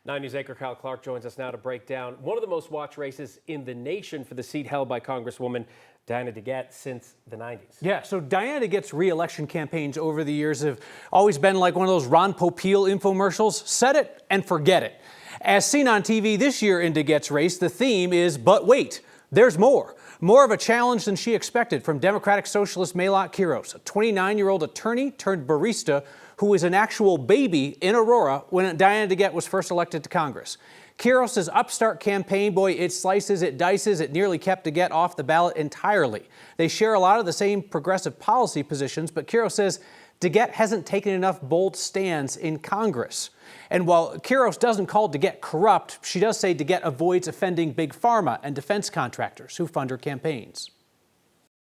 90's anchor Kyle Clark joins us now to break down one of the most watched races in the nation for the seat held by Congresswoman Diana DeGette since the 90s. Yeah, so Diana DeGette's re-election campaigns over the years have always been like one of those Ron Popeil infomercials. Set it and forget it. As seen on TV this year in DeGette's race, the theme is, but wait, there's more. More of a challenge than she expected from Democratic Socialist Maylot Quiros, a 29-year-old attorney turned barista who was an actual baby in Aurora when Diana DeGette was first elected to Congress. Quiros' upstart campaign, boy, it slices, it dices, it nearly kept DeGette off the ballot entirely. They share a lot of the same progressive policy positions, but Quiros says DeGette hasn't taken enough bold stands in Congress. And while Quiros doesn't call DeGette corrupt, she does say DeGette avoids offending big pharma and defense contractors who fund her campaigns.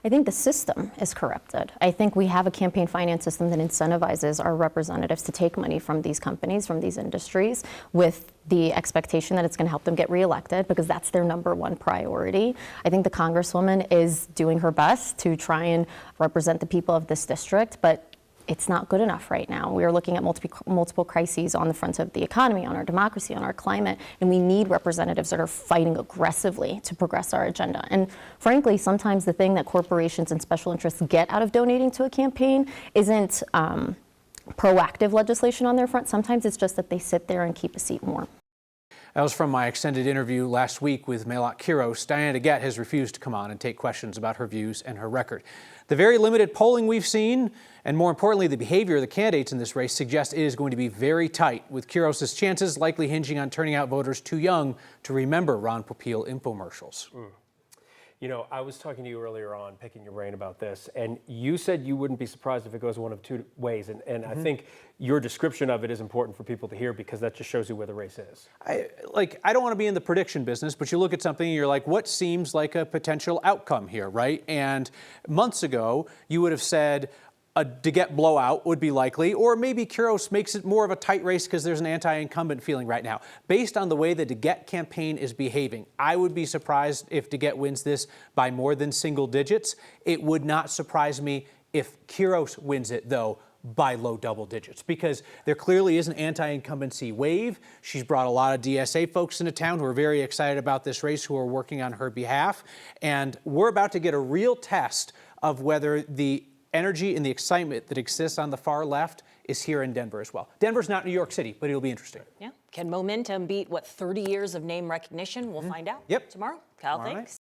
I think the system is corrupted. I think we have a campaign finance system that incentivizes our representatives to take money from these companies, from these industries, with the expectation that it's going to help them get reelected because that's their number one priority. I think the Congresswoman is doing her best to try and represent the people of this district, but it's not good enough right now. We are looking at multiple crises on the front of the economy, on our democracy, on our climate, and we need representatives that are fighting aggressively to progress our agenda. And frankly, sometimes the thing that corporations and special interests get out of donating to a campaign isn't proactive legislation on their front. Sometimes it's just that they sit there and keep a seat warm. That was from my extended interview last week with Maylot Quiros. Diana DeGette has refused to come on and take questions about her views and her record. The very limited polling we've seen, and more importantly, the behavior of the candidates in this race suggest it is going to be very tight, with Quiros' chances likely hinging on turning out voters too young to remember Ron Popeil infomercials. You know, I was talking to you earlier on, picking your brain about this, and you said you wouldn't be surprised if it goes one of two ways. And I think your description of it is important for people to hear because that just shows you where the race is. I don't want to be in the prediction business, but you look at something and you're like, what seems like a potential outcome here, right? And months ago, you would have said a DeGette blowout would be likely, or maybe Quiros makes it more of a tight race because there's an anti-incumbent feeling right now. Based on the way the DeGette campaign is behaving, I would be surprised if DeGette wins this by more than single digits. It would not surprise me if Quiros wins it, though, by low double digits, because there clearly is an anti-incumbency wave. She's brought a lot of DSA folks into town who are very excited about this race, who are working on her behalf. And we're about to get a real test of whether the energy and the excitement that exists on the far left is here in Denver as well. Denver's not New York City, but it'll be interesting. Yeah. Can momentum beat, 30 years of name recognition? We'll find out tomorrow. Kyle, thanks.